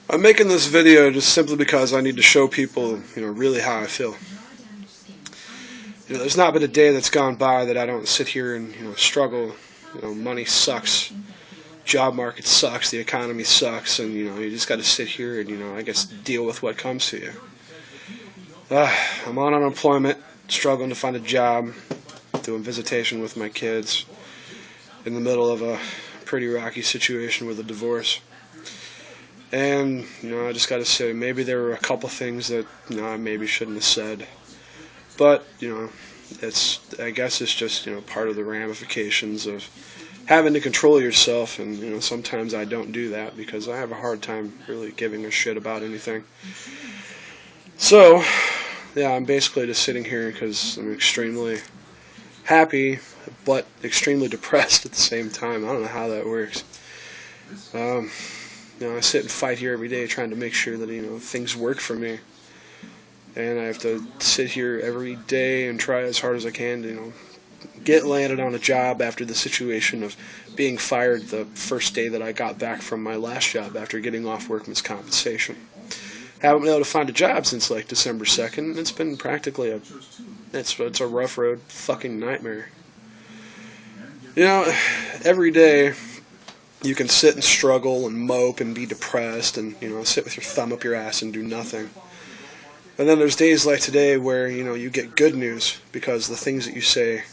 I'm making this video just simply because I need to show people, really how I feel. There's not been a day that's gone by that I don't sit here and, struggle. Money sucks, job market sucks, the economy sucks, and, you just got to sit here and, I guess deal with what comes to you. I'm on unemployment, struggling to find a job, doing visitation with my kids, in the middle of a pretty rocky situation with a divorce. And, I just got to say, maybe there were a couple things that, I maybe shouldn't have said. But, I guess it's just, part of the ramifications of having to control yourself. And, sometimes I don't do that because I have a hard time really giving a shit about anything. So, yeah, I'm basically just sitting here because I'm extremely happy, but extremely depressed at the same time. I don't know how that works. I sit and fight here every day trying to make sure that, things work for me. And I have to sit here every day and try as hard as I can to, get landed on a job after the situation of being fired the first day that I got back from my last job after getting off workman's compensation. Haven't been able to find a job since like December 2nd. It's been practically it's a rough road fucking nightmare. Every day you can sit and struggle and mope and be depressed and, sit with your thumb up your ass and do nothing. And then there's days like today where, you get good news because the things that you say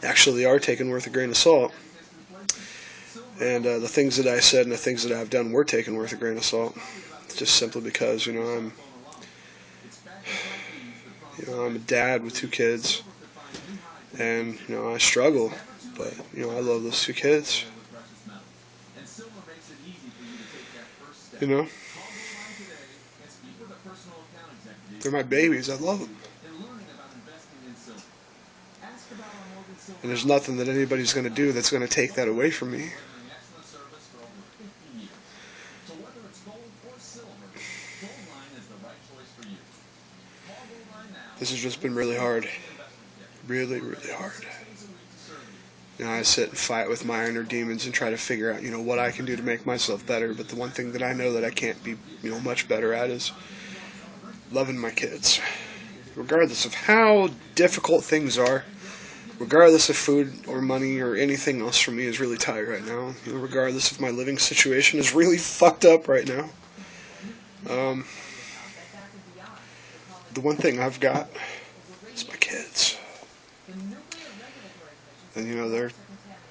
actually are taken with a grain of salt. And the things that I said and the things that I've done were taken with a grain of salt. Just simply because, I'm a dad with two kids. And, I struggle. But, I love those two kids. They're my babies. I love them. And there's nothing that anybody's going to do that's going to take that away from me. This has just been really hard. Really, really hard. I sit and fight with my inner demons and try to figure out, what I can do to make myself better. But the one thing that I know that I can't be, much better at is loving my kids. Regardless of how difficult things are, regardless of food or money or anything else for me is really tight right now. Regardless of my living situation is really fucked up right now. The one thing I've got is my kids. And, they're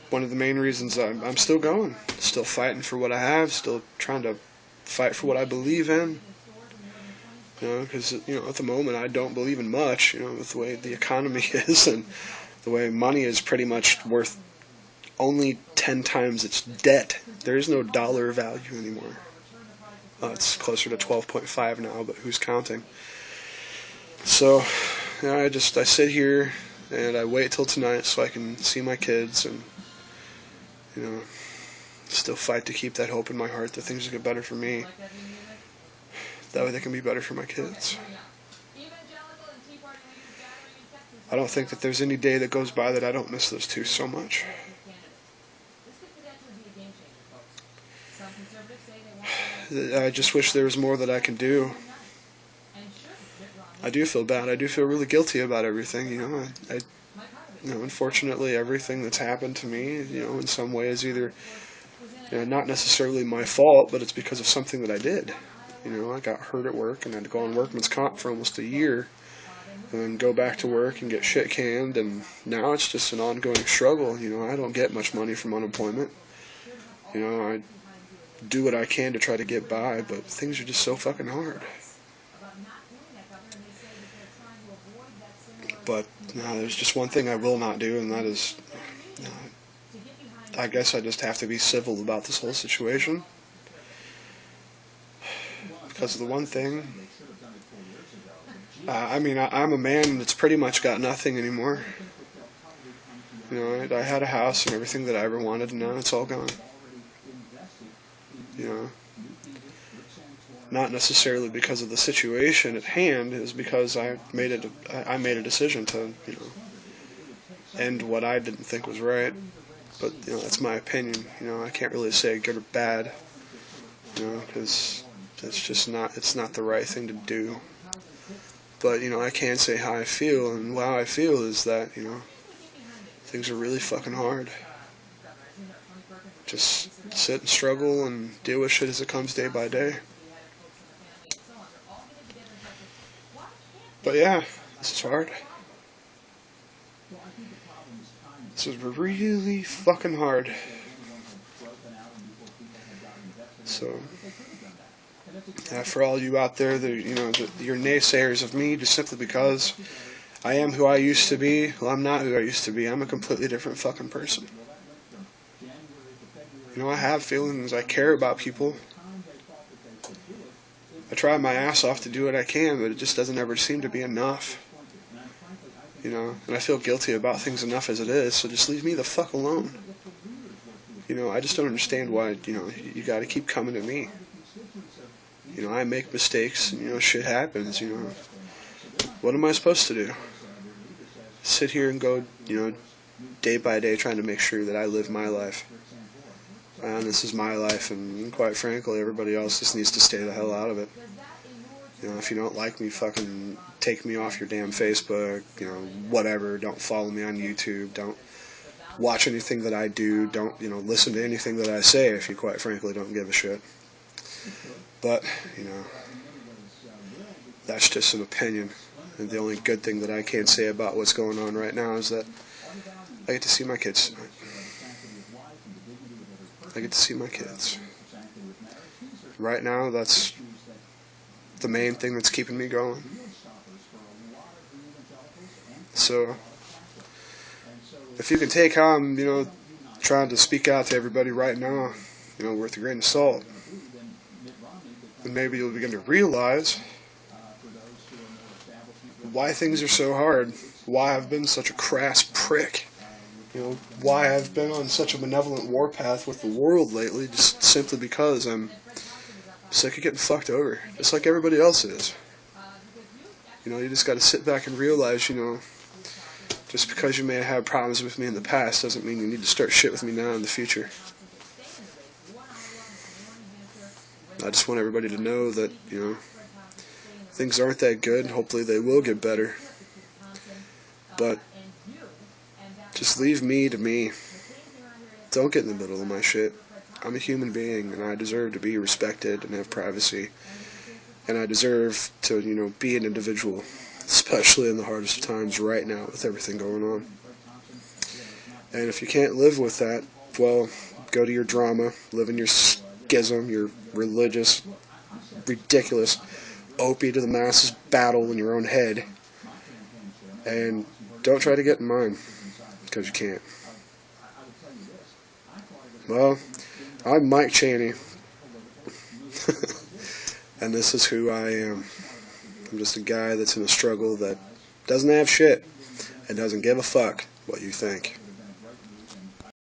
one of the main reasons I'm still going. Still fighting for what I have. Still trying to fight for what I believe in. Because, at the moment I don't believe in much, with the way the economy is and the way money is pretty much worth only 10 times its debt. There is no dollar value anymore. It's closer to 12.5 now, but who's counting? So, I sit here and I wait till tonight so I can see my kids and, still fight to keep that hope in my heart that things will get better for me. That way they can be better for my kids. I don't think that there's any day that goes by that I don't miss those two so much. I just wish there was more that I can do. I do feel bad. I do feel really guilty about everything. Unfortunately, everything that's happened to me, in some way is either, not necessarily my fault, but it's because of something that I did. I got hurt at work and had to go on workman's comp for almost a year and then go back to work and get shit canned, and now it's just an ongoing struggle. I don't get much money from unemployment. I do what I can to try to get by, but things are just so fucking hard. But there's just one thing I will not do, and that is, I guess I just have to be civil about this whole situation. Because of the one thing, I'm a man that's pretty much got nothing anymore. I had a house and everything that I ever wanted, and now it's all gone. Not necessarily because of the situation at hand, is because I made a decision to, end what I didn't think was right. But, that's my opinion. I can't really say good or bad, because It's just not, it's not the right thing to do. But, you know, I can say how I feel, and how I feel is that, you know, things are really fucking hard. Just sit and struggle and deal with shit as it comes day by day. But yeah, this is hard. This is really fucking hard. So, for all you out there that, you know, you're naysayers of me just simply because I am who I used to be, well, I'm not who I used to be. I'm a completely different fucking person. You know, I have feelings. I care about people. I try my ass off to do what I can, but it just doesn't ever seem to be enough. You know, and I feel guilty about things enough as it is, so just leave me the fuck alone. You know, I just don't understand why, you know, you gotta keep coming to me. You know, I make mistakes, and, you know, shit happens, you know. What am I supposed to do? Sit here and go, you know, day by day trying to make sure that I live my life. And this is my life, and quite frankly, everybody else just needs to stay the hell out of it. You know, if you don't like me, fucking take me off your damn Facebook, you know, whatever. Don't follow me on YouTube. Don't watch anything that I do. Don't, you know, listen to anything that I say if you quite frankly don't give a shit. But, you know, that's just an opinion. And the only good thing that I can say about what's going on right now is that I get to see my kids tonight. I get to see my kids. Right now, that's the main thing that's keeping me going. So, if you can take how I'm, you know, trying to speak out to everybody right now, you know, worth a grain of salt, then maybe you'll begin to realize why things are so hard, why I've been such a crass prick, you know, why I've been on such a benevolent warpath with the world lately, just simply because I'm sick of getting fucked over, just like everybody else is. You know, you just gotta sit back and realize, you know, just because you may have had problems with me in the past doesn't mean you need to start shit with me now in the future. I just want everybody to know that, you know, things aren't that good. Hopefully they will get better. But just leave me to me. Don't get in the middle of my shit. I'm a human being, and I deserve to be respected and have privacy. And I deserve to, you know, be an individual, especially in the hardest of times right now with everything going on. And if you can't live with that, well, go to your drama, live in your schism, your religious, ridiculous, opiate to the masses battle in your own head. And don't try to get in mine, because you can't. Well, I'm Mike Chaney, and this is who I am. I'm just a guy that's in a struggle that doesn't have shit and doesn't give a fuck what you think.